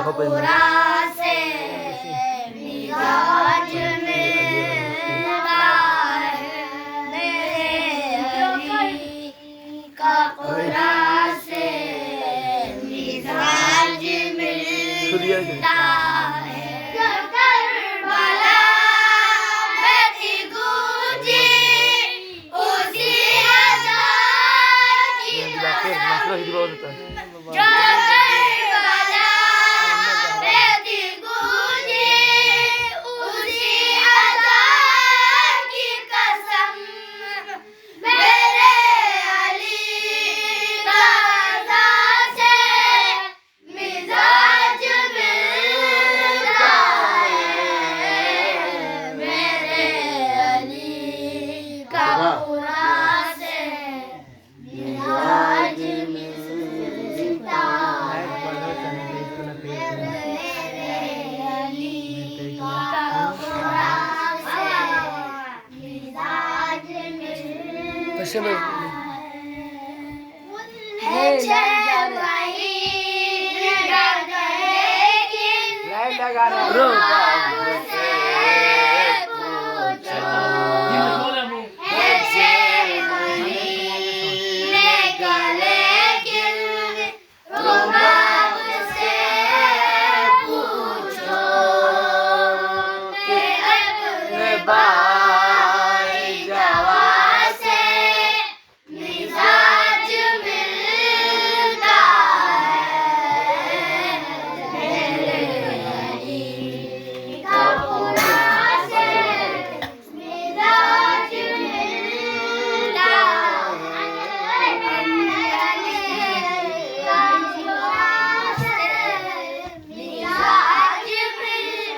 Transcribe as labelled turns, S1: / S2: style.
S1: कुरान से मिजाज मिलता है मेरे अली का कुरान से मिजाज मिलता है करबला में थी गूंजी उसी अज़ान की कसम
S2: Bro,